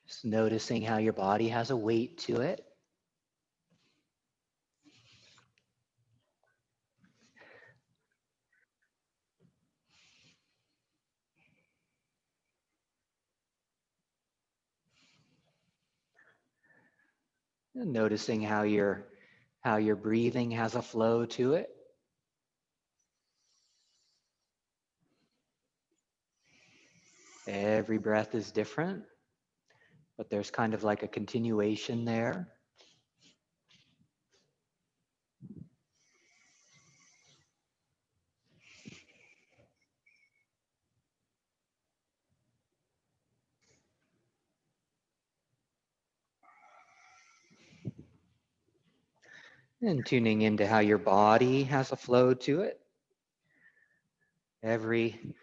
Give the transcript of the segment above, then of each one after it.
Just noticing how your body has a weight to it. And noticing how your breathing has a flow to it. Every breath is different, but there's kind of like a continuation there. And tuning into how your body has a flow to it. Every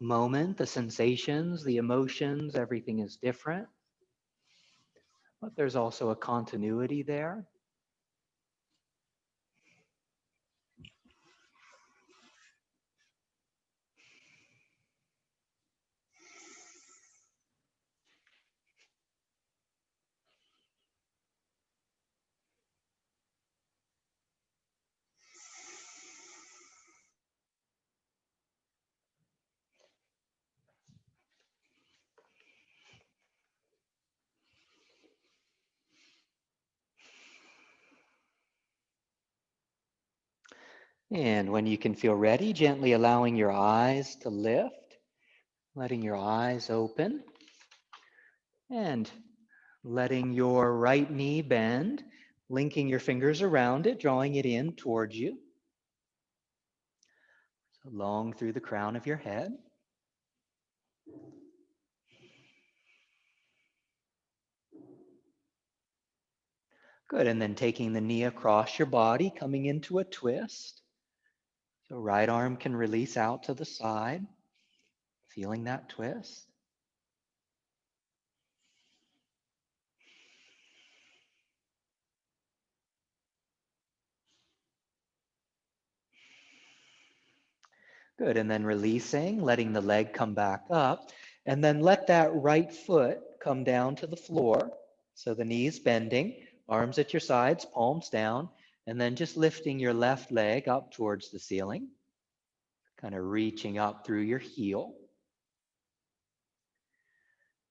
moment, the sensations, the emotions, everything is different. But there's also a continuity there. And when you can feel ready, gently allowing your eyes to lift, letting your eyes open, and letting your right knee bend, linking your fingers around it, drawing it in towards you. So long through the crown of your head. Good, and then taking the knee across your body, coming into a twist. So right arm can release out to the side, feeling that twist. Good, and then releasing, letting the leg come back up, and then let that right foot come down to the floor. So the knees bending, arms at your sides, palms down, and then just lifting your left leg up towards the ceiling, kind of reaching up through your heel.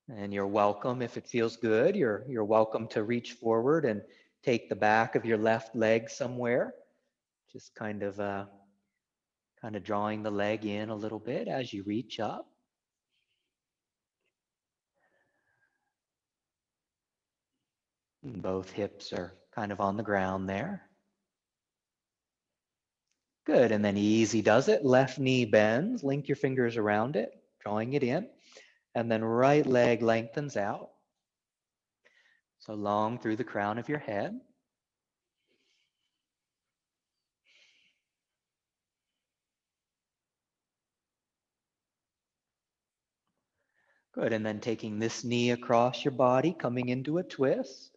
And you're welcome, if it feels good, you're welcome to reach forward and take the back of your left leg somewhere. Just kind of drawing the leg in a little bit as you reach up. And both hips are kind of on the ground there. Good, and then easy does it. Left knee bends, link your fingers around it, drawing it in, and then right leg lengthens out. So long through the crown of your head. Good, and then taking this knee across your body, coming into a twist.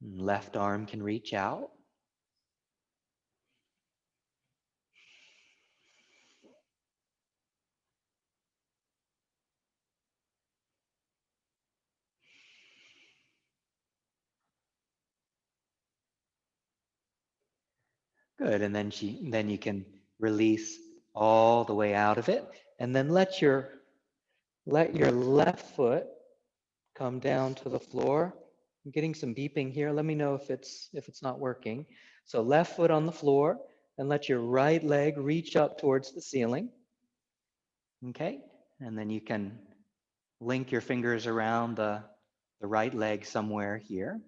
Left arm can reach out. Good, and then you can release all the way out of it, and then let your left foot come down to the floor. I'm getting some beeping here. Let me know if it's not working. So left foot on the floor, and let your right leg reach up towards the ceiling. Okay, and then you can link your fingers around the right leg somewhere here.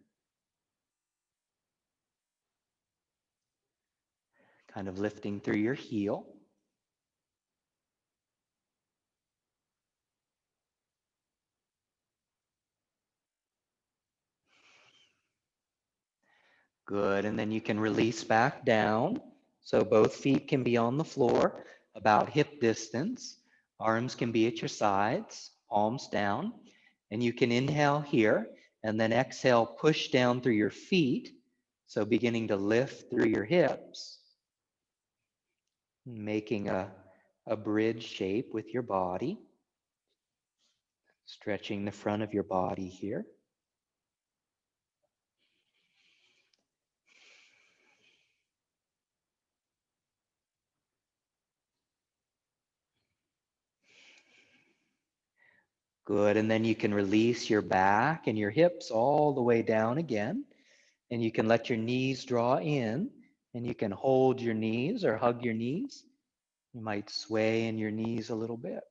Kind of lifting through your heel. Good, and then you can release back down. So both feet can be on the floor, about hip distance. Arms can be at your sides, palms down. And you can inhale here, and then exhale, push down through your feet. So beginning to lift through your hips, making a bridge shape with your body. Stretching the front of your body here. Good, and then you can release your back and your hips all the way down again. And you can let your knees draw in, and you can hold your knees or hug your knees. You might sway in your knees a little bit.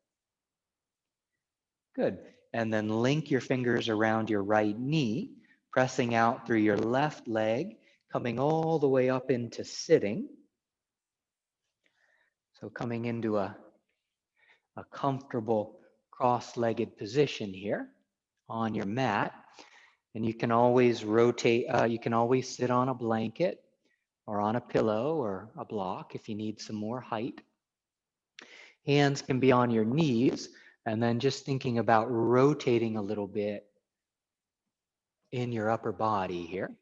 Good. And then link your fingers around your right knee, pressing out through your left leg, coming all the way up into sitting. So coming into a comfortable cross-legged position here on your mat. And you can always rotate, you can always sit on a blanket or on a pillow or a block if you need some more height. Hands can be on your knees, and then just thinking about rotating a little bit in your upper body here.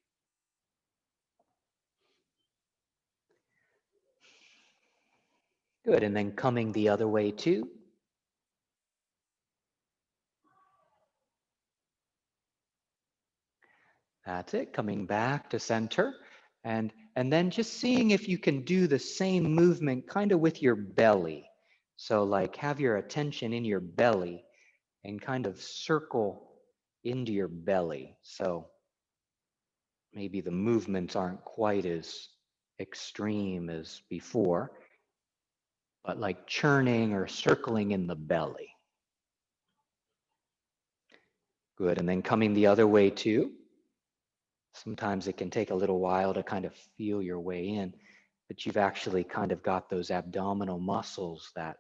Good, and then coming the other way too. That's it, coming back to center. And then just seeing if you can do the same movement kind of with your belly. So like have your attention in your belly and kind of circle into your belly. So maybe the movements aren't quite as extreme as before, but like churning or circling in the belly. Good, and then coming the other way too. Sometimes it can take a little while to kind of feel your way in, but you've actually kind of got those abdominal muscles that,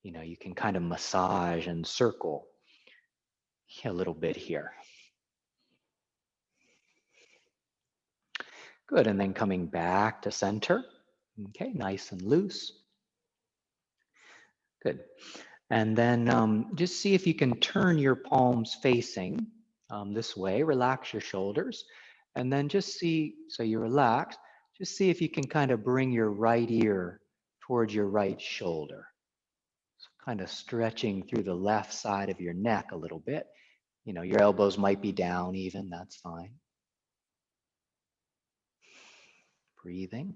you know, you can kind of massage and circle a little bit here. Good, and then coming back to center. Okay, nice and loose. Good. And then just see if you can turn your palms facing this way, relax your shoulders, and then just see, so you relax, just see if you can kind of bring your right ear towards your right shoulder. So kind of stretching through the left side of your neck a little bit. You know, your elbows might be down even, that's fine. Breathing.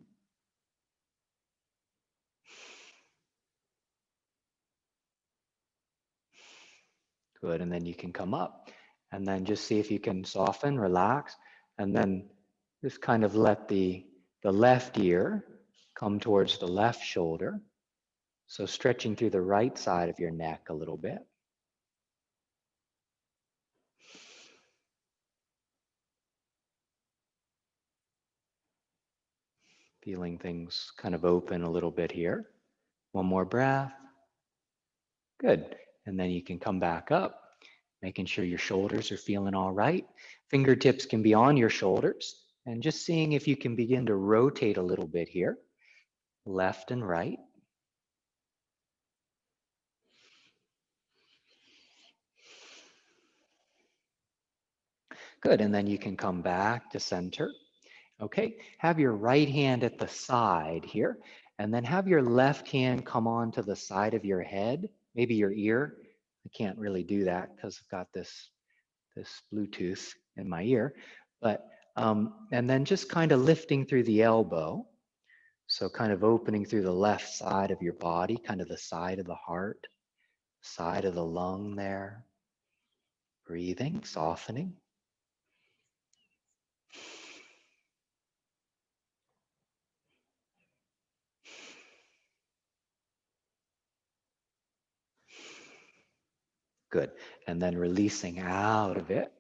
Good, and then you can come up and then just see if you can soften, relax, and then just kind of let the left ear come towards the left shoulder. So stretching through the right side of your neck a little bit. Feeling things kind of open a little bit here. One more breath. Good. And then you can come back up, making sure your shoulders are feeling all right. Fingertips can be on your shoulders, and just seeing if you can begin to rotate a little bit here, left and right. Good, and then you can come back to center. Okay, have your right hand at the side here, and then have your left hand come on to the side of your head, maybe your ear. I can't really do that because I've got this Bluetooth in my ear, but and then just kind of lifting through the elbow. So kind of opening through the left side of your body, kind of the side of the heart, side of the lung there. Breathing, softening. Good. And then releasing out of it.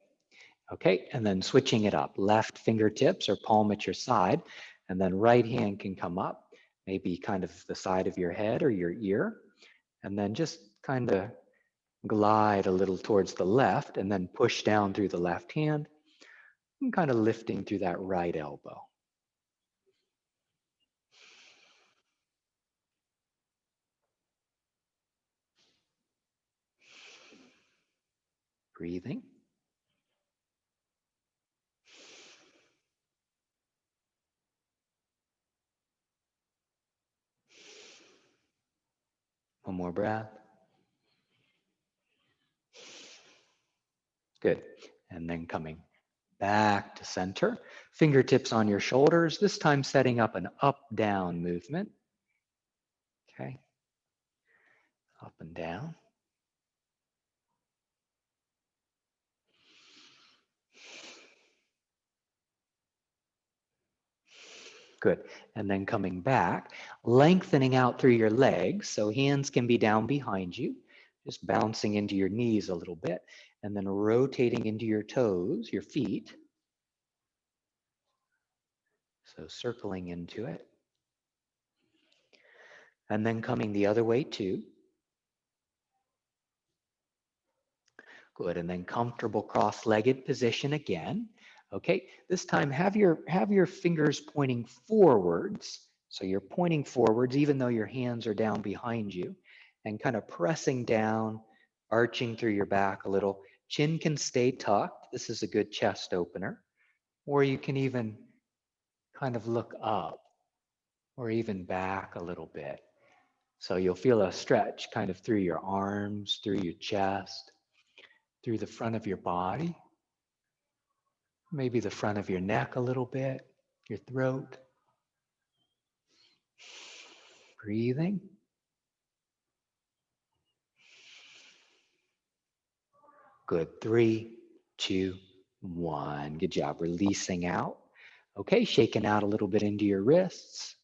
Okay, and then switching it up. Left fingertips or palm at your side, and then right hand can come up, maybe kind of the side of your head or your ear, and then just kind of glide a little towards the left, and then push down through the left hand, and kind of lifting through that right elbow. Breathing. One more breath. Good. And then coming back to center, fingertips on your shoulders, this time setting up an up-down movement. Okay. Up and down. Good. And then coming back, lengthening out through your legs. So hands can be down behind you, just bouncing into your knees a little bit, and then rotating into your toes, your feet. So circling into it. And then coming the other way too. Good. And then comfortable cross-legged position again. Okay, this time have your fingers pointing forwards. So you're pointing forwards even though your hands are down behind you, and kind of pressing down, arching through your back a little. Chin can stay tucked. This is a good chest opener. Or you can even kind of look up or even back a little bit. So you'll feel a stretch kind of through your arms, through your chest, through the front of your body. Maybe the front of your neck a little bit, your throat. Breathing. Good. 3, 2, 1. Good job. Releasing out. Okay, shaking out a little bit into your wrists.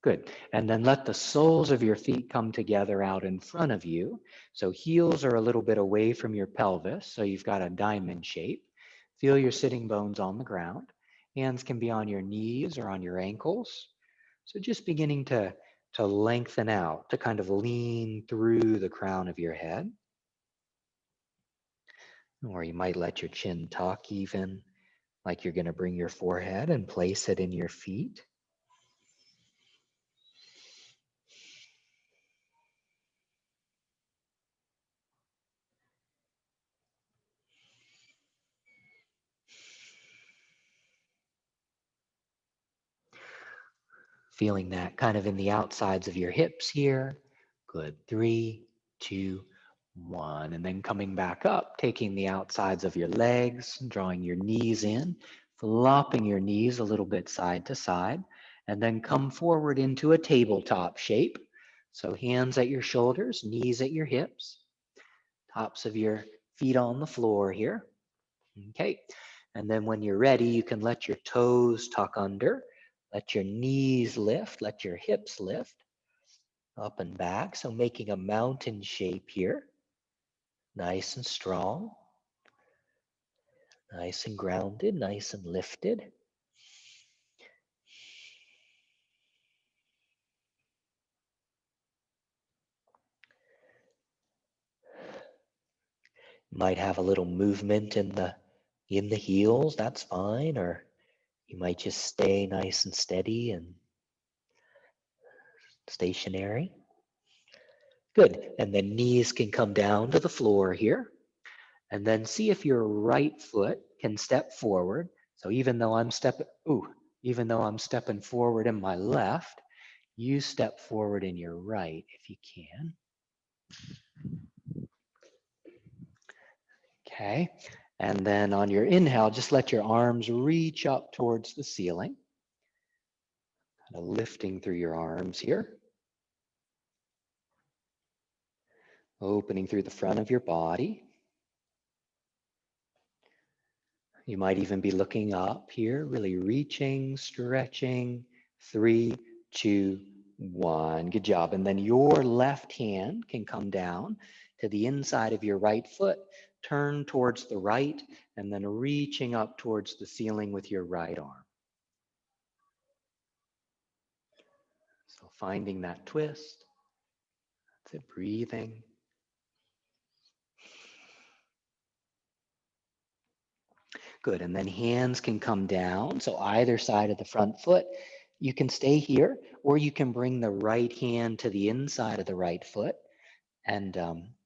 Good. And then let the soles of your feet come together out in front of you. So heels are a little bit away from your pelvis. So you've got a diamond shape. Feel your sitting bones on the ground. Hands can be on your knees or on your ankles. So just beginning to lengthen out, to kind of lean through the crown of your head. Or you might let your chin tuck even, like you're going to bring your forehead and place it in your feet. Feeling that kind of in the outsides of your hips here. Good. 3, 2, 1. And then coming back up, taking the outsides of your legs, drawing your knees in, flopping your knees a little bit side to side, and then come forward into a tabletop shape. So hands at your shoulders, knees at your hips, tops of your feet on the floor here. Okay. And then when you're ready, you can let your toes tuck under. Let your knees lift, let your hips lift up and back. So making a mountain shape here. Nice and strong. Nice and grounded, nice and lifted. Might have a little movement in the heels, that's fine. Or you might just stay nice and steady and stationary. Good. And then knees can come down to the floor here. And then see if your right foot can step forward. So even though I'm stepping forward in my left, you step forward in your right if you can. Okay. And then on your inhale, just let your arms reach up towards the ceiling. Kind of lifting through your arms here. Opening through the front of your body. You might even be looking up here, really reaching, stretching. 3, 2, 1. Good job. And then your left hand can come down to the inside of your right foot, turn towards the right, and then reaching up towards the ceiling with your right arm. So finding that twist. That's it, breathing. Good, and then hands can come down. So either side of the front foot, you can stay here, or you can bring the right hand to the inside of the right foot. And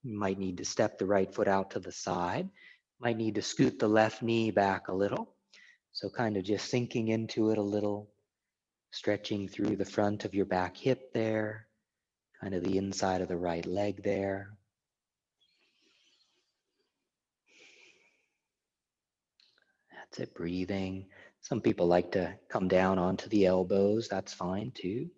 you might need to step the right foot out to the side. Might need to scoot the left knee back a little. So kind of just sinking into it a little, stretching through the front of your back hip there, kind of the inside of the right leg there. That's it, breathing. Some people like to come down onto the elbows. That's fine too.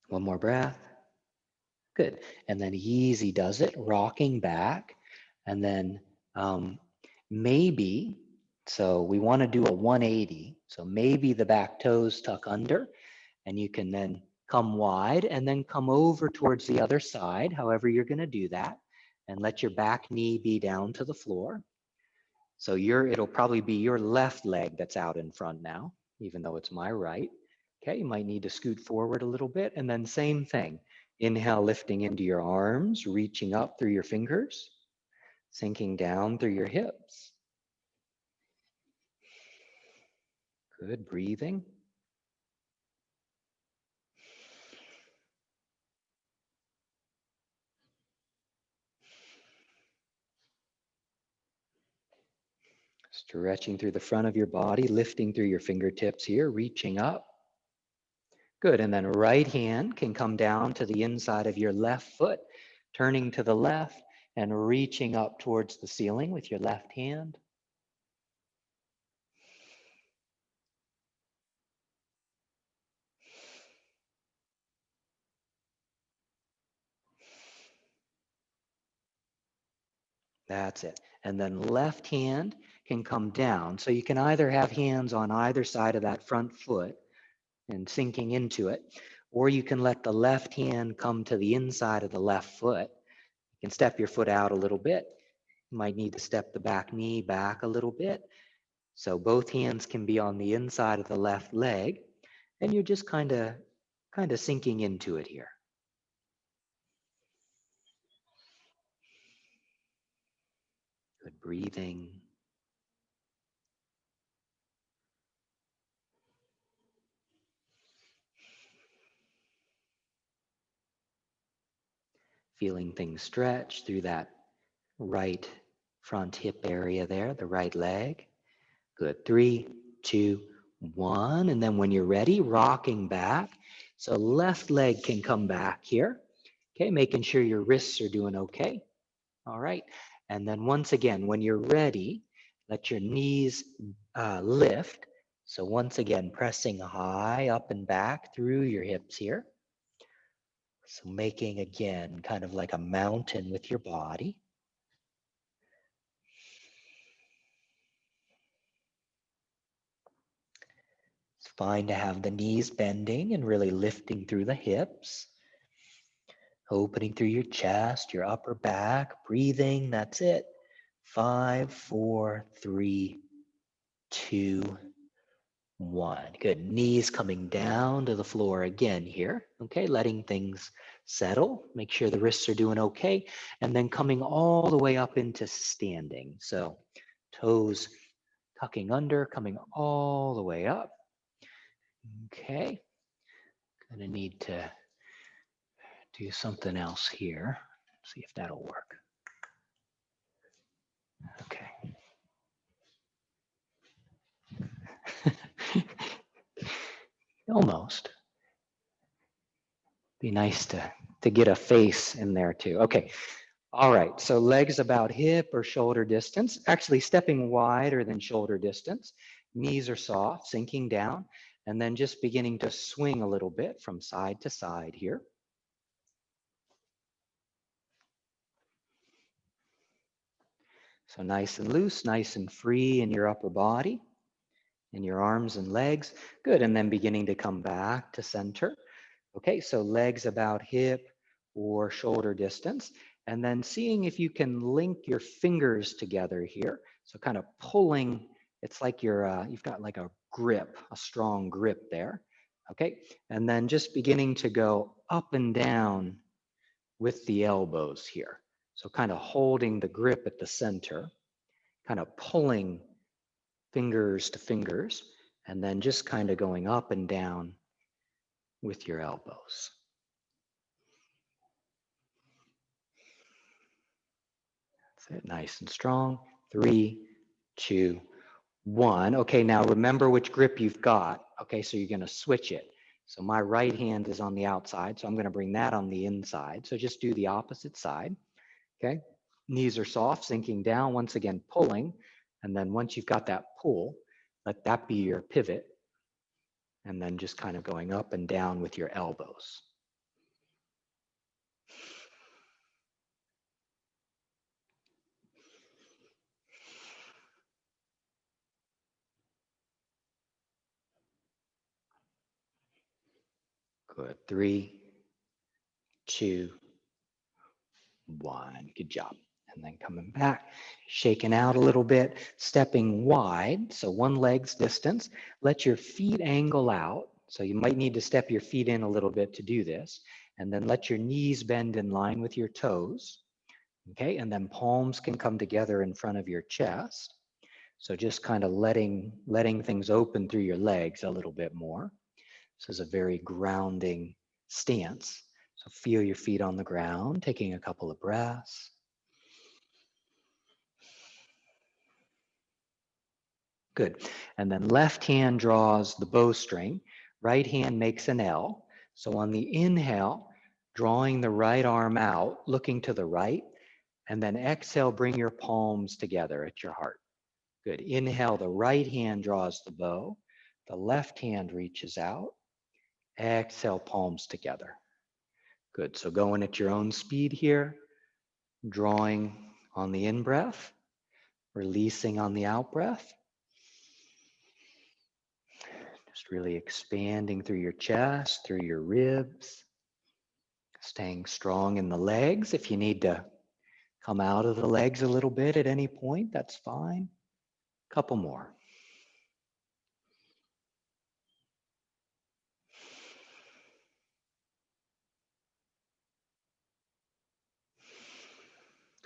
One more breath. Good. And then easy does it, rocking back. And then maybe, so we want to do a 180. So maybe the back toes tuck under, and you can then come wide and then come over towards the other side, however you're going to do that, and let your back knee be down to the floor. So it'll probably be your left leg that's out in front now, even though it's my right. Okay, you might need to scoot forward a little bit, and then same thing. Inhale, lifting into your arms, reaching up through your fingers, sinking down through your hips. Good, breathing. Stretching through the front of your body, lifting through your fingertips here, reaching up. Good, and then right hand can come down to the inside of your left foot, turning to the left and reaching up towards the ceiling with your left hand. That's it. And then left hand can come down. So you can either have hands on either side of that front foot and sinking into it, or you can let the left hand come to the inside of the left foot. You can step your foot out a little bit. You might need to step the back knee back a little bit. So both hands can be on the inside of the left leg, and you're just kind of sinking into it here. Good breathing. Feeling things stretch through that right front hip area there, the right leg. Good. 3, 2, 1. And then when you're ready, rocking back. So left leg can come back here. Okay, making sure your wrists are doing okay. All right. And then once again, when you're ready, let your knees lift. So once again, pressing high up and back through your hips here. So making again kind of like a mountain with your body. It's fine to have the knees bending and really lifting through the hips. Opening through your chest, your upper back, breathing, that's it. 5, 4, 3, 2, 1. Good, knees coming down to the floor again here. Okay, letting things settle. Make sure the wrists are doing okay. And then coming all the way up into standing. So toes tucking under, coming all the way up. Okay, gonna need to do something else here. See if that'll work. Okay. Almost. Be nice to get a face in there too. Okay. All right. So legs about hip or shoulder distance, actually stepping wider than shoulder distance. Knees are soft, sinking down, and then just beginning to swing a little bit from side to side here. So nice and loose, nice and free in your upper body, in your arms and legs. Good. And then beginning to come back to center. Okay, so legs about hip or shoulder distance, and then seeing if you can link your fingers together here. So kind of pulling, it's like you've got like a grip, a strong grip there. Okay, and then just beginning to go up and down with the elbows here. So kind of holding the grip at the center, kind of pulling fingers to fingers, and then just kind of going up and down with your elbows. That's it, nice and strong. 3, 2, 1. Okay, now remember which grip you've got. Okay, so you're gonna switch it. So my right hand is on the outside, so I'm going to bring that on the inside. So just do the opposite side, okay? Knees are soft, sinking down, once again pulling, and then once you've got that pull, let that be your pivot, and then just kind of going up and down with your elbows. Good. 3, 2, 1. Good job. And then coming back, shaking out a little bit, stepping wide. So one leg's distance. Let your feet angle out. So you might need to step your feet in a little bit to do this. And then let your knees bend in line with your toes. Okay. And then palms can come together in front of your chest. So just kind of letting things open through your legs a little bit more. This is a very grounding stance. So feel your feet on the ground, taking a couple of breaths. Good. And then left hand draws the bowstring, right hand makes an L. So on the inhale, drawing the right arm out, looking to the right, and then exhale, bring your palms together at your heart. Good. Inhale, the right hand draws the bow, the left hand reaches out. Exhale, palms together. Good. So going at your own speed here, drawing on the in-breath, releasing on the out-breath. Just really expanding through your chest, through your ribs, staying strong in the legs. If you need to come out of the legs a little bit at any point, that's fine. Couple more.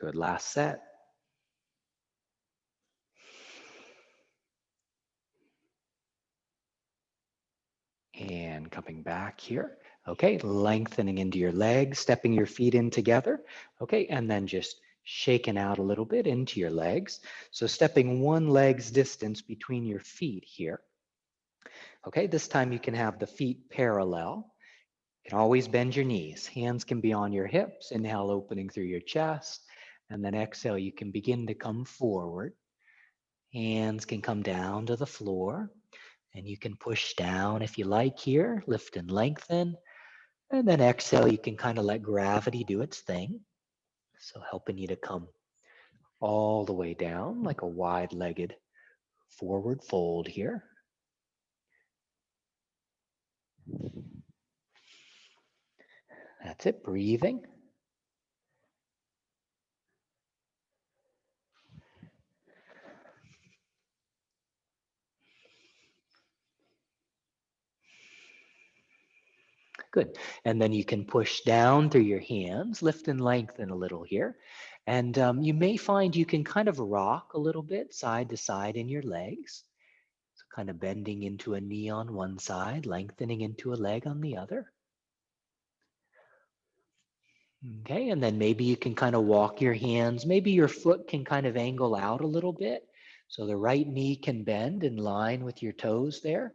Good, last set. And coming back here. Okay, lengthening into your legs, stepping your feet in together. Okay, and then just shaking out a little bit into your legs. So stepping one leg's distance between your feet here. Okay, this time you can have the feet parallel. You can always bend your knees. Hands can be on your hips. Inhale, opening through your chest. And then exhale, you can begin to come forward. Hands can come down to the floor. And you can push down if you like here. Lift and lengthen. And then exhale, you can kind of let gravity do its thing. So helping you to come all the way down like a wide-legged forward fold here. That's it, breathing. Good. And then you can push down through your hands, lift and lengthen a little here. And you may find you can kind of rock a little bit side to side in your legs. So kind of bending into a knee on one side, lengthening into a leg on the other. Okay, and then maybe you can kind of walk your hands. Maybe your foot can kind of angle out a little bit. So the right knee can bend in line with your toes there.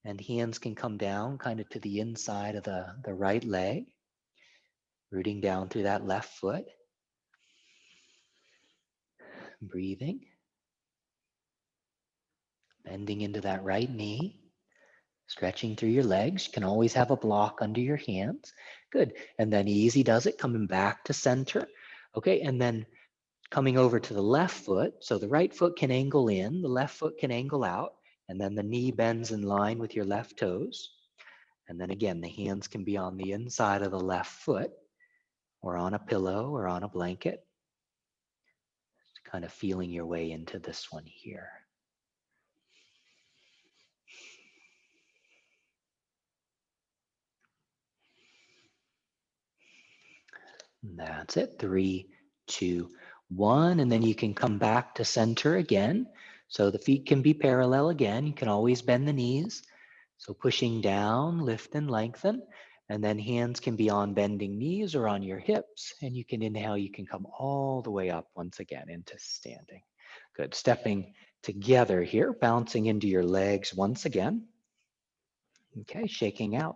And hands can come down kind of to the inside of the right leg. Rooting down through that left foot. Breathing. Bending into that right knee. Stretching through your legs. You can always have a block under your hands. Good. And then easy does it, coming back to center. Okay, and then coming over to the left foot. So the right foot can angle in, the left foot can angle out, and then the knee bends in line with your left toes. And then again, the hands can be on the inside of the left foot or on a pillow or on a blanket. Just kind of feeling your way into this one here. That's it. 3, 2, 1. And then you can come back to center again. So the feet can be parallel again. You can always bend the knees. So pushing down, lift and lengthen. And then hands can be on bending knees or on your hips. And you can inhale, you can come all the way up once again into standing. Good. Stepping together here, bouncing into your legs once again. Okay, shaking out.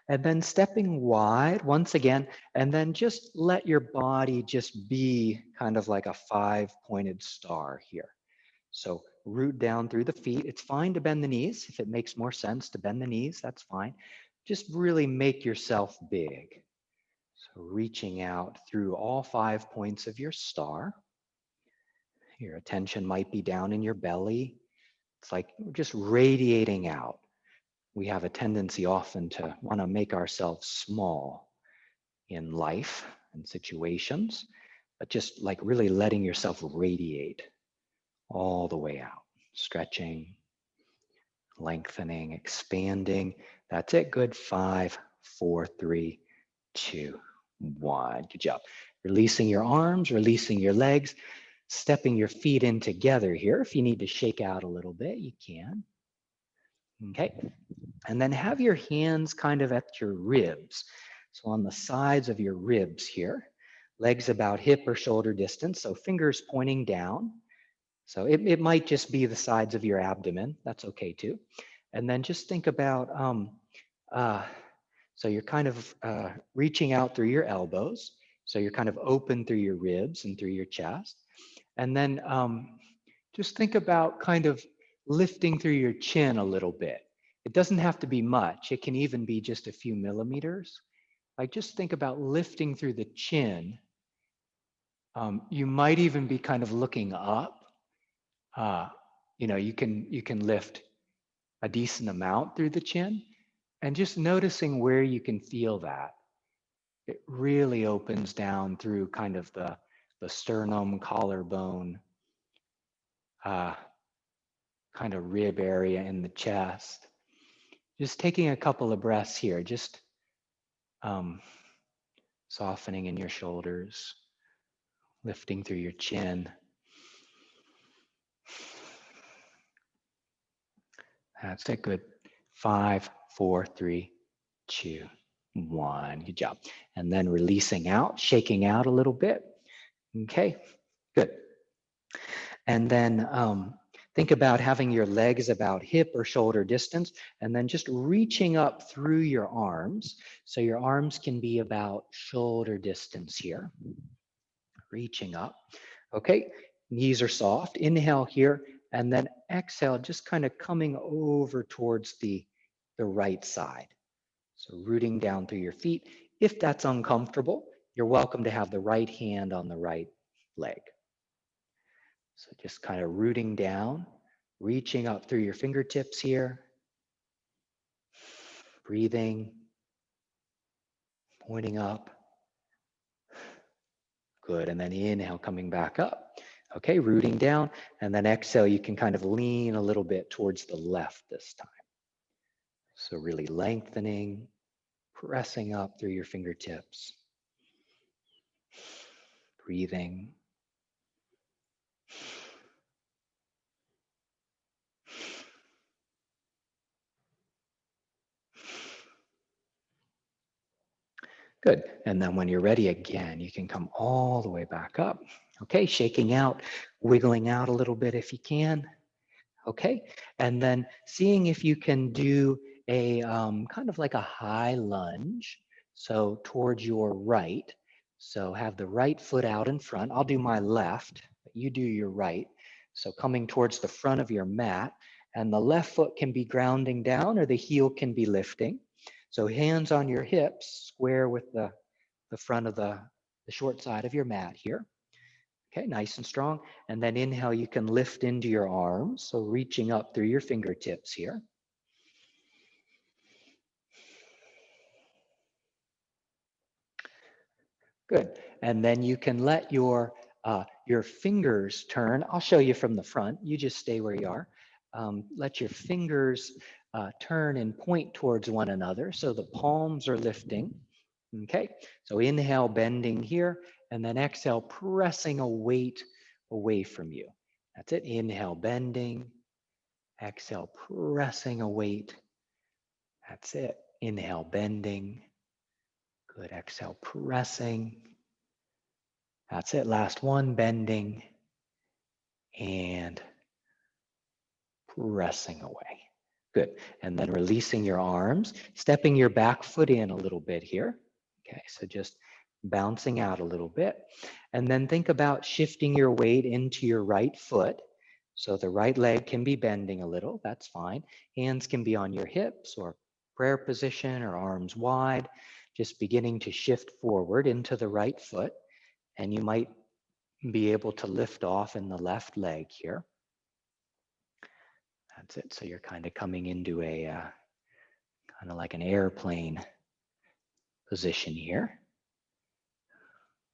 And then stepping wide once again, and then just let your body just be kind of like a 5-pointed star here. So root down through the feet. It's fine to bend the knees. If it makes more sense to bend the knees, that's fine. Just really make yourself big. So reaching out through all 5 points of your star. Your attention might be down in your belly. It's like just radiating out. We have a tendency often to want to make ourselves small in life and situations, but just like really letting yourself radiate all the way out, stretching, lengthening, expanding. That's it. Good. 5, 4, 3, 2, 1. Good job. Releasing your arms, releasing your legs, stepping your feet in together here. If you need to shake out a little bit, you can. Okay. And then have your hands kind of at your ribs. So on the sides of your ribs here, legs about hip or shoulder distance. So fingers pointing down. So it might just be the sides of your abdomen. That's okay too. And then just think about, so you're kind of reaching out through your elbows. So you're kind of open through your ribs and through your chest. And then just think about kind of lifting through your chin a little bit. It doesn't have to be much. It can even be just a few millimeters. Like just think about lifting through the chin. You might even be kind of looking up. You can lift a decent amount through the chin, and just noticing where you can feel that. It really opens down through kind of the sternum, collarbone, kind of rib area in the chest. Just taking a couple of breaths here, just softening in your shoulders, lifting through your chin. That's it. Good. 5, 4, 3, 2, 1. Good job. And then releasing out, shaking out a little bit. Okay, good. And then think about having your legs about hip or shoulder distance, and then just reaching up through your arms. So your arms can be about shoulder distance here. Reaching up. Okay, knees are soft. Inhale here, and then exhale, just kind of coming over towards the right side. So rooting down through your feet. If that's uncomfortable, you're welcome to have the right hand on the right leg. So just kind of rooting down, reaching up through your fingertips here. Breathing, pointing up. Good, and then inhale, coming back up. Okay, rooting down, and then exhale, you can kind of lean a little bit towards the left this time. So really lengthening, pressing up through your fingertips. Breathing. Good, and then when you're ready again, you can come all the way back up. Okay, shaking out, wiggling out a little bit if you can. Okay, and then seeing if you can do a kind of like a high lunge, so towards your right. So have the right foot out in front. I'll do my left, but you do your right. So coming towards the front of your mat, and the left foot can be grounding down or the heel can be lifting. So hands on your hips, square with the front of the short side of your mat here. Okay, nice and strong. And then inhale, you can lift into your arms. So reaching up through your fingertips here. Good. And then you can let your fingers turn. I'll show you from the front. You just stay where you are. Let your fingers turn and point towards one another. So the palms are lifting. Okay, so inhale, bending here, and then exhale, pressing a weight away from you. That's it. Inhale, bending. Exhale, pressing a weight. That's it. Inhale, bending. Good. Exhale, pressing. That's it. Last one, bending and pressing away. Good. And then releasing your arms, stepping your back foot in a little bit here. Okay, so just bouncing out a little bit. And then think about shifting your weight into your right foot. So the right leg can be bending a little, that's fine. Hands can be on your hips or prayer position or arms wide, just beginning to shift forward into the right foot. And you might be able to lift off in the left leg here. That's it. So you're kind of coming into a kind of like an airplane position here.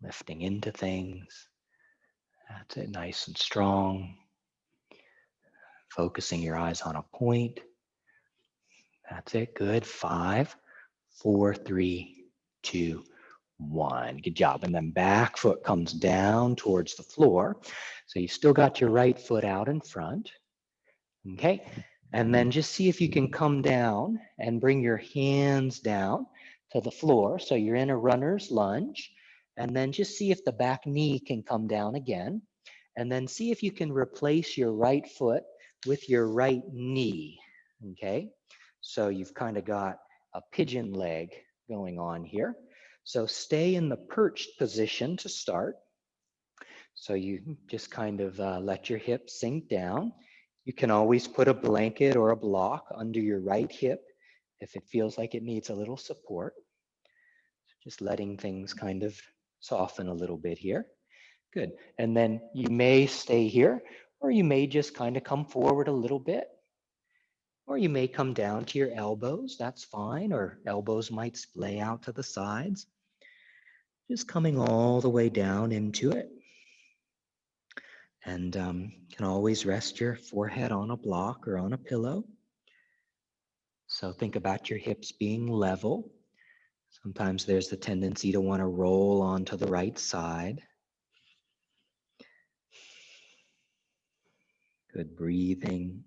Lifting into things. That's it. Nice and strong. Focusing your eyes on a point. That's it. Good. 5, 4, 3, 2, 1. Good job. And then back foot comes down towards the floor. So you still got your right foot out in front. Okay. And then just see if you can come down and bring your hands down to the floor. So you're in a runner's lunge. And then just see if the back knee can come down again. And then see if you can replace your right foot with your right knee. Okay. So you've kind of got a pigeon leg going on here. So stay in the perched position to start. So you just kind of let your hips sink down. You can always put a blanket or a block under your right hip if it feels like it needs a little support. Just letting things kind of soften a little bit here. Good. And then you may stay here, or you may just kind of come forward a little bit. Or you may come down to your elbows, that's fine, or elbows might splay out to the sides. Just coming all the way down into it. And you can always rest your forehead on a block or on a pillow. So think about your hips being level. Sometimes there's the tendency to want to roll onto the right side. Good breathing.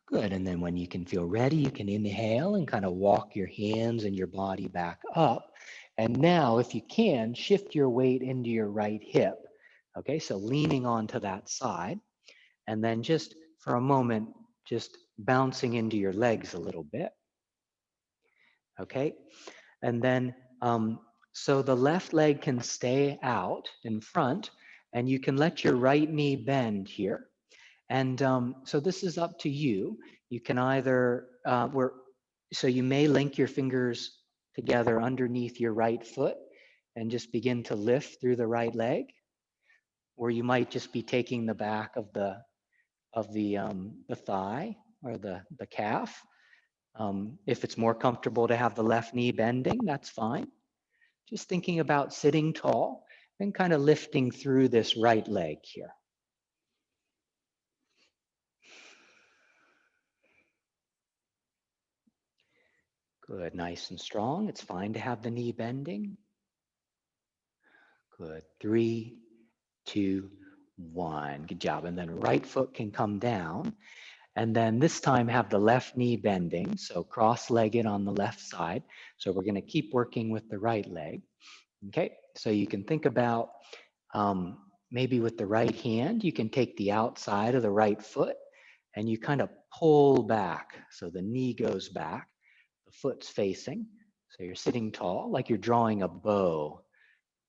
Good, and then when you can feel ready, you can inhale and kind of walk your hands and your body back up. And now, if you can, shift your weight into your right hip. Okay, so leaning onto that side. And then just for a moment, just bouncing into your legs a little bit. Okay, and then so the left leg can stay out in front, and you can let your right knee bend here. And so this is up to you. You can either, so you may link your fingers together underneath your right foot and just begin to lift through the right leg, or you might just be taking the back of the thigh or the calf. If it's more comfortable to have the left knee bending, that's fine. Just thinking about sitting tall and kind of lifting through this right leg here. Good, nice and strong. It's fine to have the knee bending. Good, 3, 2, 1. Good job. And then right foot can come down. And then this time have the left knee bending. So cross-legged on the left side. So we're gonna keep working with the right leg. Okay, so you can think about maybe with the right hand, you can take the outside of the right foot and you kind of pull back. So the knee goes back, the foot's facing. So you're sitting tall, like you're drawing a bow.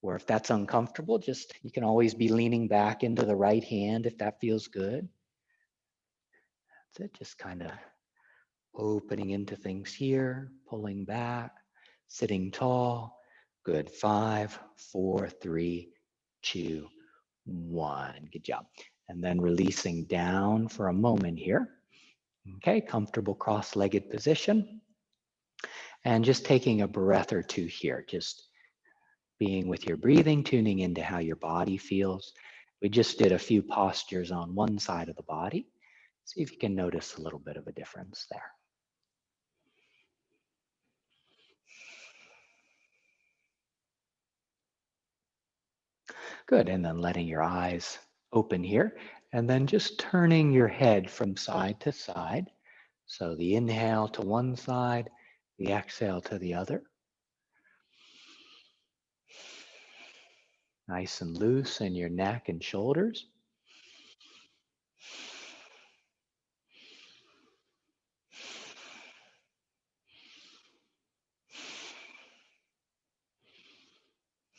Or if that's uncomfortable, just you can always be leaning back into the right hand if that feels good. That's it, just kind of opening into things here, pulling back, sitting tall. Good, 5, 4, 3, 2, 1. Good job. And then releasing down for a moment here. Okay, comfortable cross-legged position. And just taking a breath or two here, just being with your breathing, tuning into how your body feels. We just did a few postures on one side of the body. See if you can notice a little bit of a difference there. Good, and then letting your eyes open here, and then just turning your head from side to side. So the inhale to one side, the exhale to the other. Nice and loose in your neck and shoulders.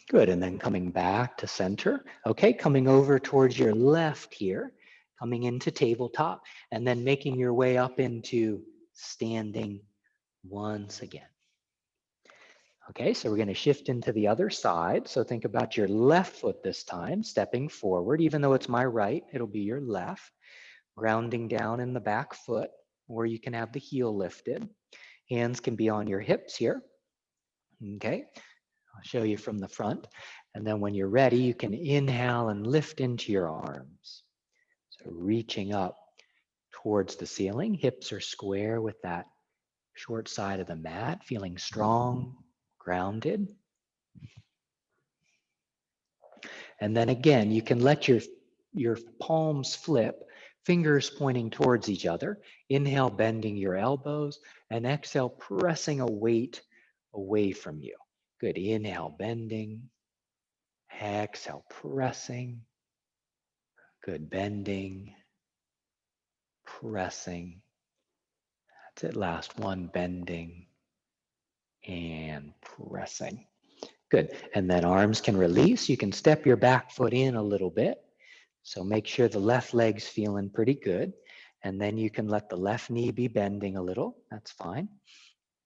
Good, and then coming back to center. Okay, coming over towards your left here, coming into tabletop, and then making your way up into standing once again. Okay, so we're going to shift into the other side. So think about your left foot this time, stepping forward. Even though it's my right, it'll be your left. Grounding down in the back foot, where you can have the heel lifted. Hands can be on your hips here. Okay, I'll show you from the front. And then when you're ready, you can inhale and lift into your arms. So reaching up towards the ceiling, hips are square with that short side of the mat, feeling strong, grounded. And then again, you can let your palms flip, fingers pointing towards each other. Inhale, bending your elbows, and exhale, pressing a weight away from you. Good, inhale, bending. Exhale, pressing. Good, bending, pressing. That's it, last one, bending and pressing. Good, and then arms can release. You can step your back foot in a little bit. So make sure the left leg's feeling pretty good. And then you can let the left knee be bending a little. That's fine.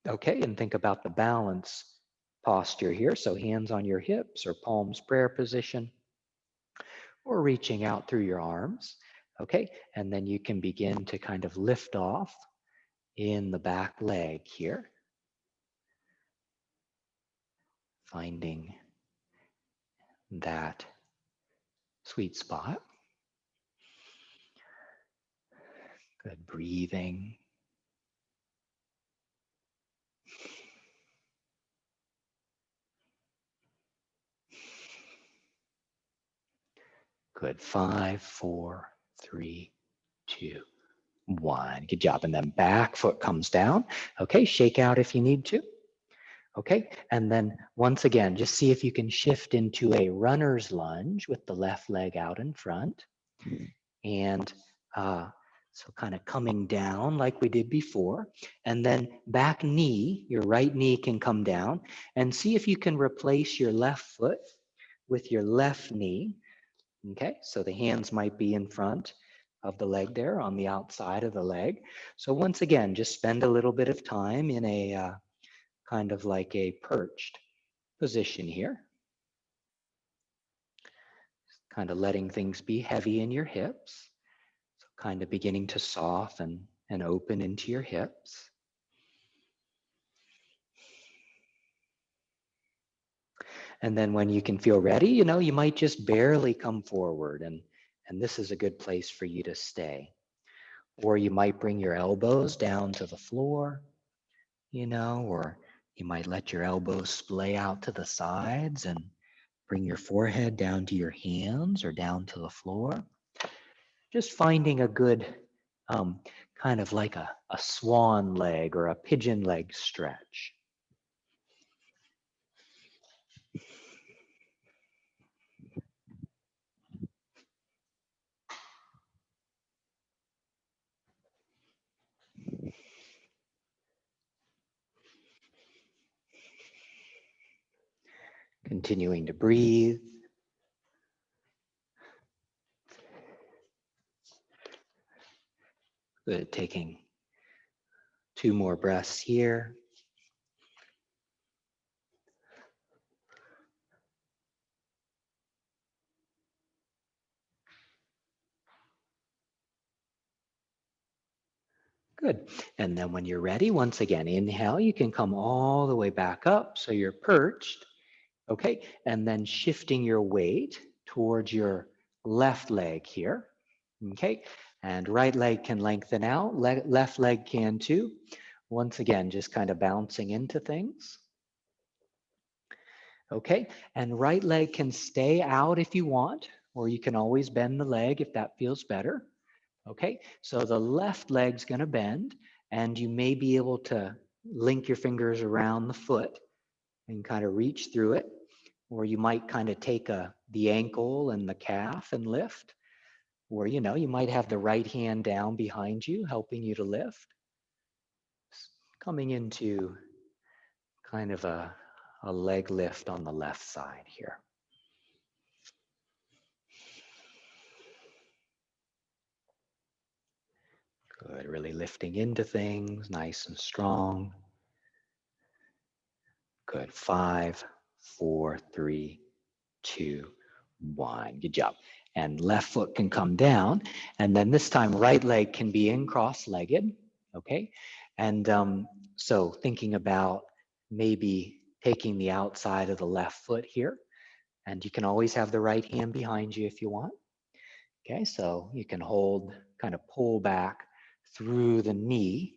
Okay, and think about the balance posture here. So hands on your hips or palms prayer position, or reaching out through your arms. Okay, and then you can begin to kind of lift off in the back leg here. Finding that sweet spot. Good, breathing. Good, 5, 4, 3, 2, 1. Good job. And then back foot comes down. Okay, shake out if you need to. Okay, and then once again, just see if you can shift into a runner's lunge with the left leg out in front. And so kind of coming down like we did before. And then back knee, your right knee can come down. And see if you can replace your left foot with your left knee. Okay, so the hands might be in front of the leg there on the outside of the leg. So once again, just spend a little bit of time in a kind of like a perched position here. Kind of letting things be heavy in your hips. So kind of beginning to soften and open into your hips. And then when you can feel ready, you might just barely come forward, and this is a good place for you to stay. Or you might bring your elbows down to the floor, or you might let your elbows splay out to the sides and bring your forehead down to your hands or down to the floor. Just finding a good kind of like a swan leg or a pigeon leg stretch. Continuing to breathe. Good, taking 2 more breaths here. Good, and then when you're ready, once again, inhale, you can come all the way back up so you're perched. Okay, and then shifting your weight towards your left leg here. Okay, and right leg can lengthen out, left leg can too. Once again, just kind of bouncing into things. Okay, and right leg can stay out if you want, or you can always bend the leg if that feels better. Okay, so the left leg's gonna bend, And you may be able to link your fingers around the foot and kind of reach through it. Or you might kind of take the ankle and the calf and lift. Or, you know, you might have the right hand down behind you, helping you to lift. Coming into kind of a leg lift on the left side here. Good, really lifting into things, nice and strong. Good, 5, 4, 3, 2, 1. Good job. And left foot can come down. And then this time, right leg can be in cross-legged, okay? And so thinking about maybe taking the outside of the left foot here. And you can always have the right hand behind you if you want. Okay, so you can hold, kind of pull back through the knee,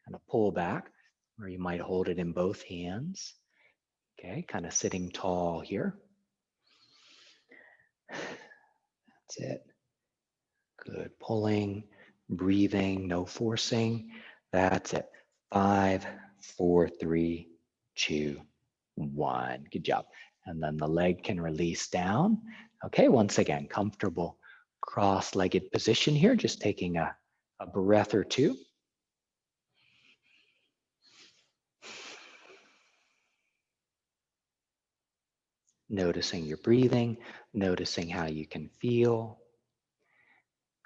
kind of pull back, or you might hold it in both hands. Okay, kind of sitting tall here. That's it. Good, pulling, breathing, no forcing. That's it. 5, 4, 3, 2, 1. Good job. And then the leg can release down. Okay, once again, comfortable cross-legged position here, just taking a breath or two. Noticing your breathing, noticing how you can feel.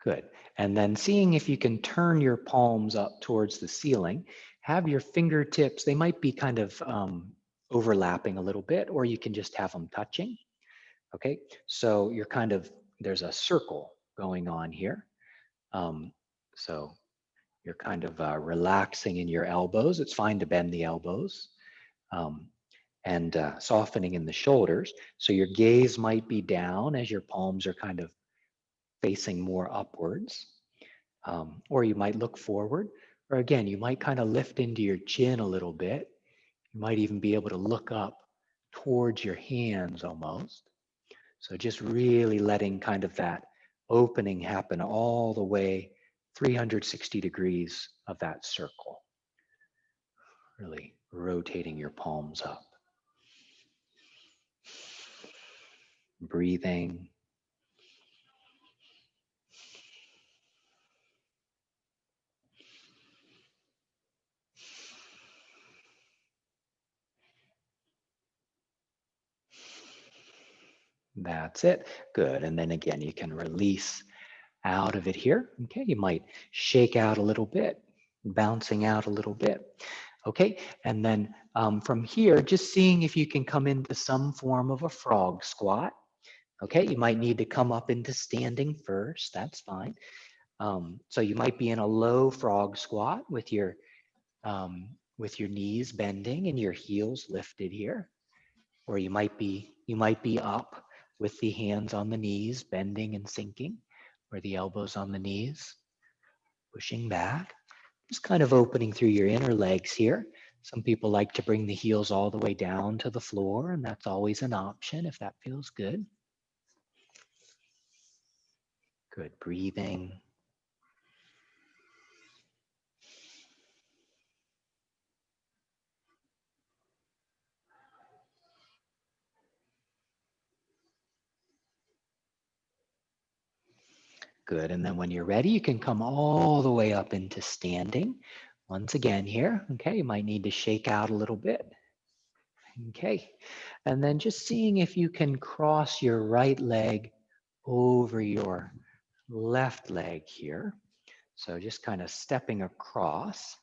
Good. And then seeing if you can turn your palms up towards the ceiling. Have your fingertips, they might be kind of overlapping a little bit, or you can just have them touching. Okay, so you're kind of, there's a circle going on here. So you're kind of relaxing in your elbows. It's fine to bend the elbows. And softening in the shoulders. So your gaze might be down as your palms are kind of facing more upwards. Or you might look forward. Or again, you might kind of lift into your chin a little bit. You might even be able to look up towards your hands almost. So just really letting kind of that opening happen all the way 360 degrees of that circle. Really rotating your palms up. Breathing. That's it. Good. And then again, you can release out of it here. Okay, you might shake out a little bit, bouncing out a little bit. Okay, and then from here, just seeing if you can come into some form of a frog squat. Okay, you might need to come up into standing first. That's fine. So you might be in a low frog squat with your knees bending and your heels lifted here, or you might be up with the hands on the knees, bending and sinking, or the elbows on the knees, pushing back. Just kind of opening through your inner legs here. Some people like to bring the heels all the way down to the floor, and that's always an option if that feels good. Good, breathing. Good, and then when you're ready, you can come all the way up into standing. Once again here, okay, you might need to shake out a little bit. Okay, and then just seeing if you can cross your right leg over your left leg here. So just kind of stepping across.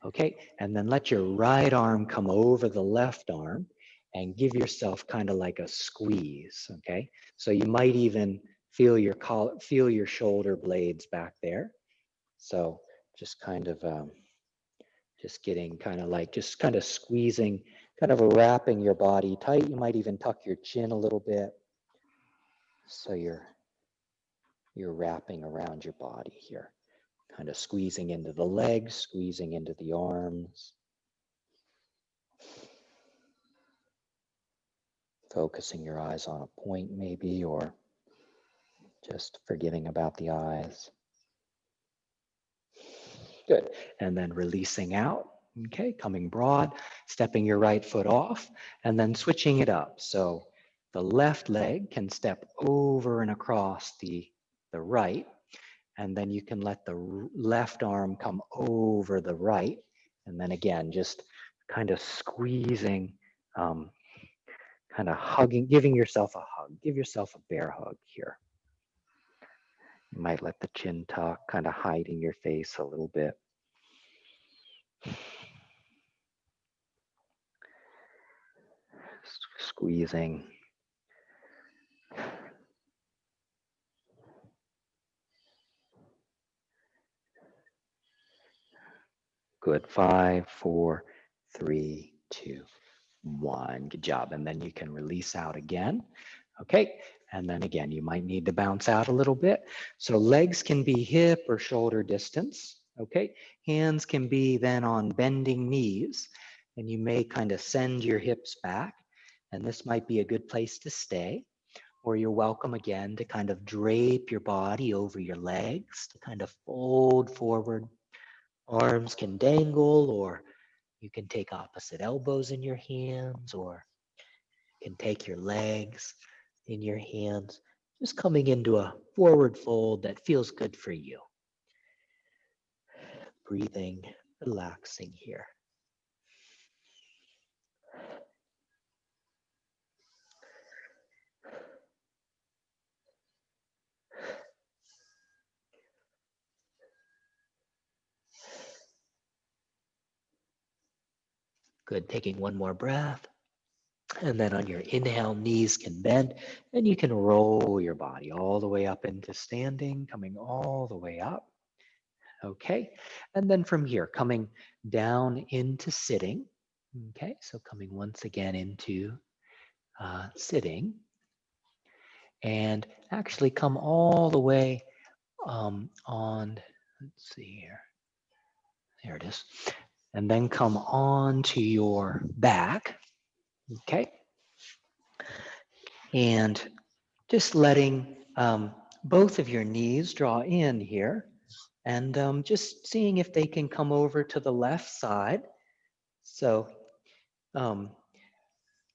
Okay, and then let your right arm come over the left arm and give yourself kind of like a squeeze. Okay, so you might even feel your shoulder blades back there. So just kind of just getting kind of like, just kind of squeezing, kind of wrapping your body tight. You might even tuck your chin a little bit. So you're wrapping around your body here, kind of squeezing into the legs, squeezing into the arms. Focusing your eyes on a point maybe, or just forgetting about the eyes. Good. And then releasing out. Okay, coming broad, stepping your right foot off, and then switching it up. So the left leg can step over and across the right, and then you can let the left arm come over the right. And then again, just kind of squeezing, kind of hugging, giving yourself a hug. Give yourself a bear hug here. You might let the chin tuck, kind of hiding your face a little bit. Squeezing. Good. 5, 4, 3, 2, 1. Good job. And then you can release out again. Okay. And then again, you might need to bounce out a little bit. So legs can be hip or shoulder distance. Okay. Hands can be then on bending knees. And you may kind of send your hips back. And this might be a good place to stay. Or you're welcome again to kind of drape your body over your legs, to kind of fold forward. Arms can dangle, or you can take opposite elbows in your hands, or you can take your legs in your hands, just coming into a forward fold that feels good for you. Breathing, relaxing here. Good, taking one more breath. And then on your inhale, knees can bend, and you can roll your body all the way up into standing, coming all the way up. Okay, and then from here, coming down into sitting. Okay, so coming once again into sitting, and actually come all the way on, let's see here, there it is, and then come on to your back. Okay, and just letting both of your knees draw in here, and just seeing if they can come over to the left side. So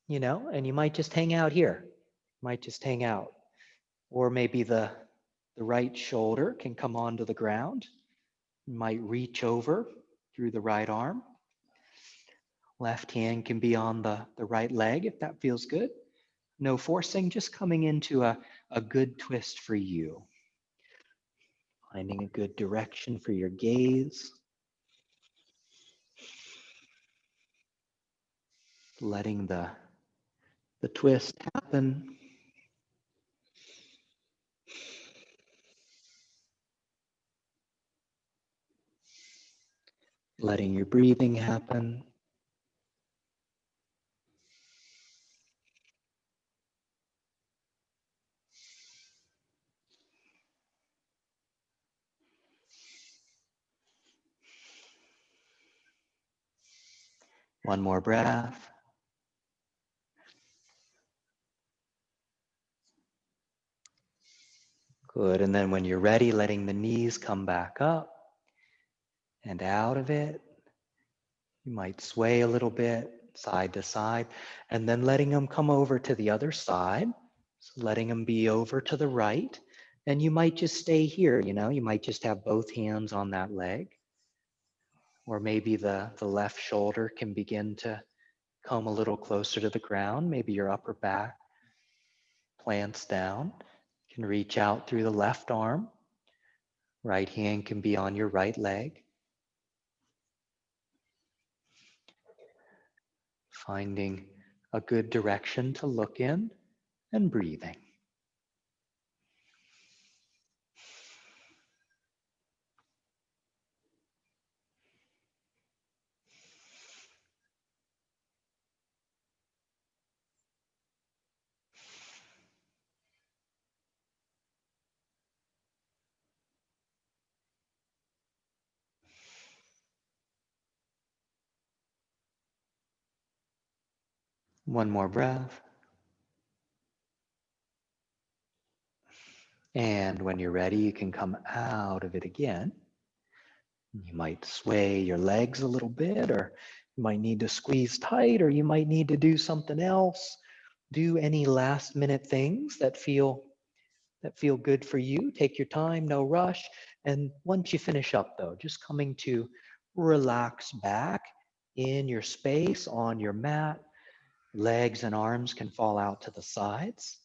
you know, and you might just hang out here, might just hang out. Or maybe the right shoulder can come onto the ground. You might reach over through the right arm. Left hand can be on the right leg if that feels good. No forcing, just coming into a good twist for you. Finding a good direction for your gaze. Letting the twist happen. Letting your breathing happen. One more breath. Good, and then when you're ready, letting the knees come back up and out of it. You might sway a little bit side to side, and then letting them come over to the other side. So letting them be over to the right. And you might just stay here, you know, you might just have both hands on that leg. Or maybe the left shoulder can begin to come a little closer to the ground. Maybe your upper back plants down. You can reach out through the left arm. Right hand can be on your right leg. Finding a good direction to look in and breathing. One more breath. And when you're ready, you can come out of it again. You might sway your legs a little bit, or you might need to squeeze tight, or you might need to do something else. Do any last minute things that feel good for you. Take your time, no rush. And once you finish up though, just coming to relax back in your space on your mat. Legs and arms can fall out to the sides.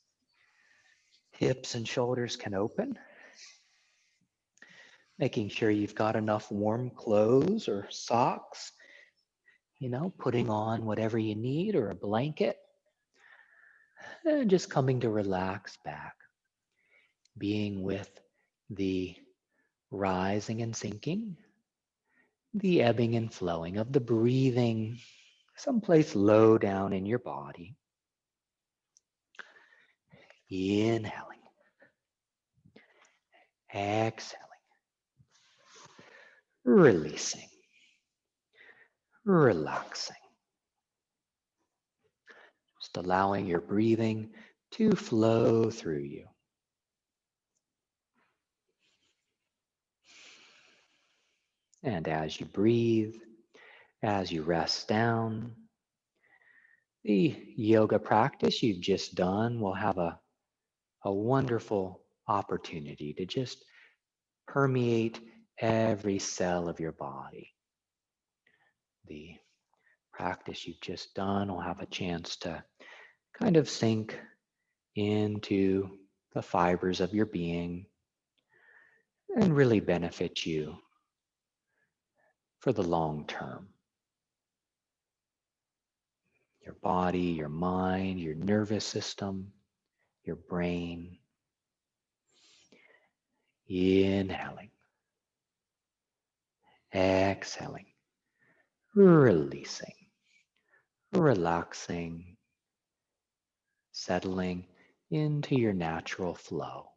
Hips and shoulders can open. Making sure you've got enough warm clothes or socks, putting on whatever you need or a blanket. And just coming to relax back, being with the rising and sinking, the ebbing and flowing of the breathing someplace low down in your body. Inhaling, exhaling, releasing, relaxing. Just allowing your breathing to flow through you. And as you breathe, as you rest down, the yoga practice you've just done will have a wonderful opportunity to just permeate every cell of your body. The practice you've just done will have a chance to kind of sink into the fibers of your being and really benefit you for the long term. Your body, your mind, your nervous system, your brain. Inhaling, exhaling, releasing, relaxing, settling into your natural flow.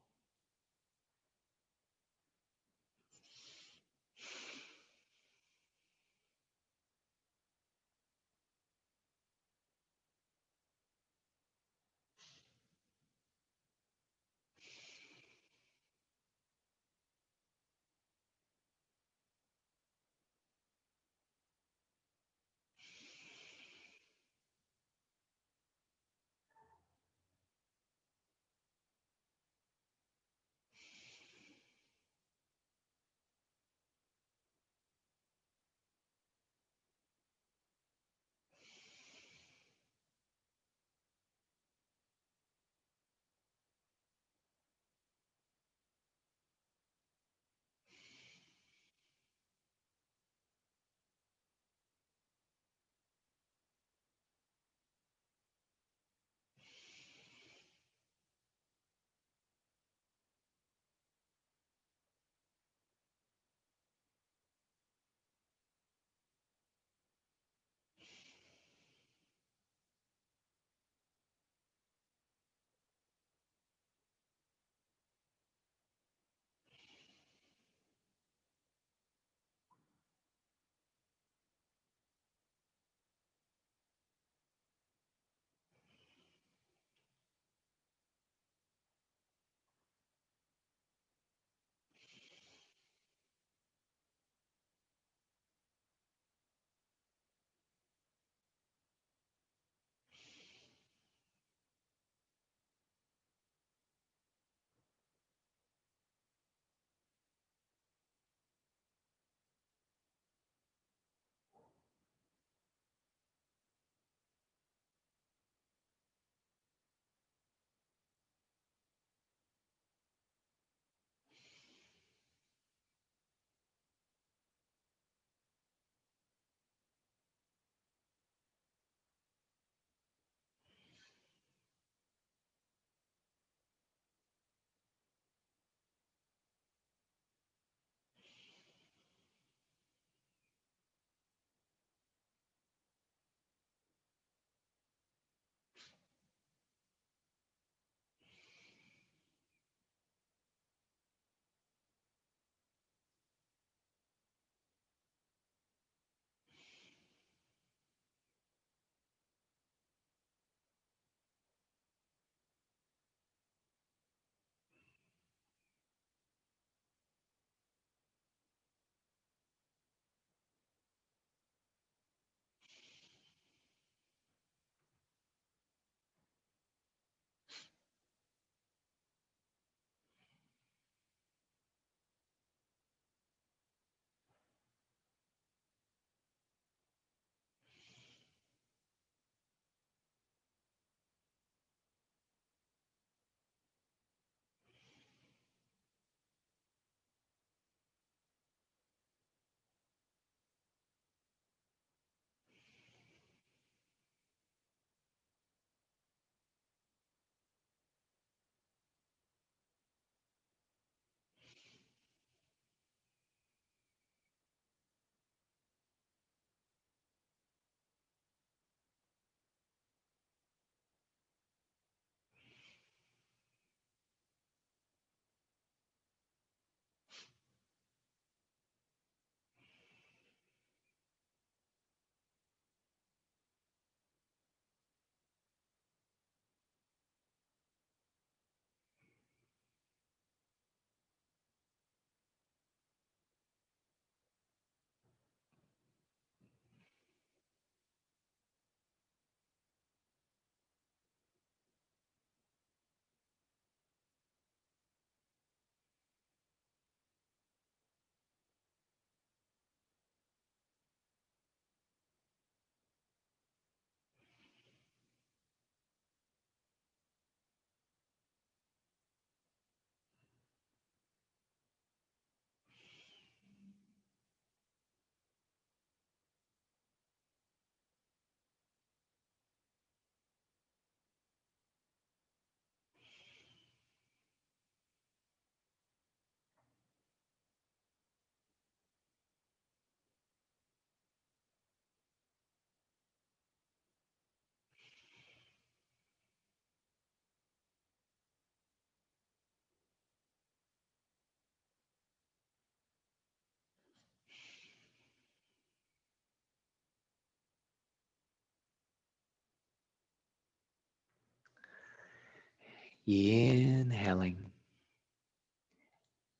Inhaling,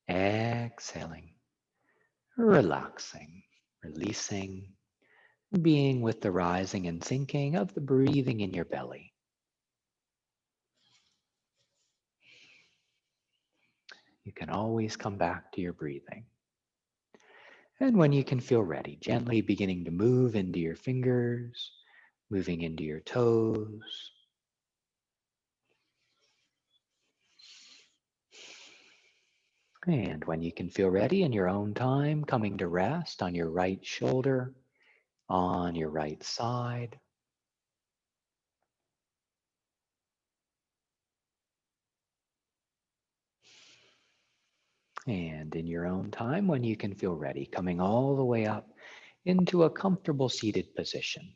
exhaling, relaxing, releasing, being with the rising and sinking of the breathing in your belly. You can always come back to your breathing. And when you can feel ready, gently beginning to move into your fingers, moving into your toes. And when you can feel ready in your own time, coming to rest on your right shoulder, on your right side. And in your own time, when you can feel ready, coming all the way up into a comfortable seated position.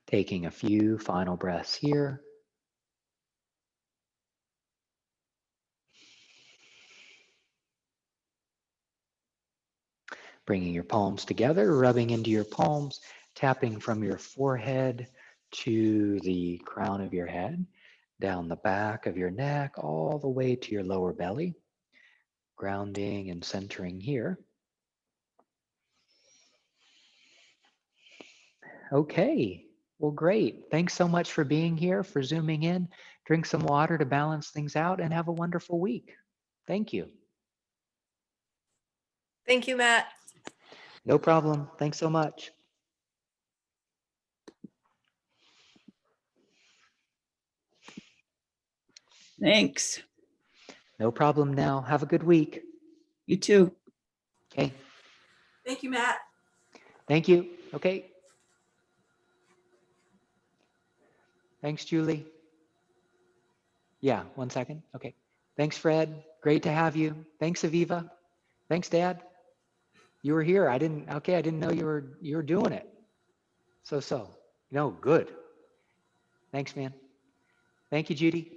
Taking a few final breaths here. Bringing your palms together, rubbing into your palms, tapping from your forehead to the crown of your head, down the back of your neck, all the way to your lower belly, grounding and centering here. Okay, well, great. Thanks so much for being here, for zooming in. Drink some water to balance things out, and have a wonderful week. Thank you. Thank you, Matt. No problem. Thanks so much. Thanks. No problem now. Have a good week. You too. Okay. Thank you, Matt. Thank you. Okay. Thanks, Julie. Yeah, 1 second. Okay. Thanks, Fred. Great to have you. Thanks, Aviva. Thanks, Dad. You were here. I didn't know you were doing it. So. No, good. Thanks, man. Thank you, Judy.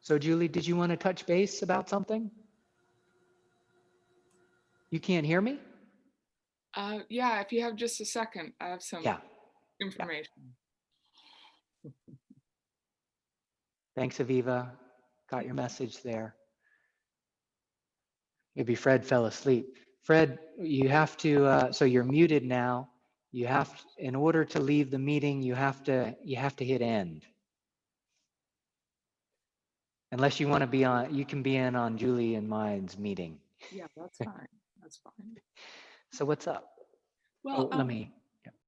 So, Julie, did you want to touch base about something? You can't hear me? Yeah, if you have just a second, I have some information. Thanks, Aviva. Got your message there. Maybe Fred fell asleep. Fred, you have to, so you're muted now. You have, in order to leave the meeting, you have to hit end. Unless you want to be on, you can be in on Julie and mine's meeting. Yeah, that's fine. That's fine. So what's up? Well, let me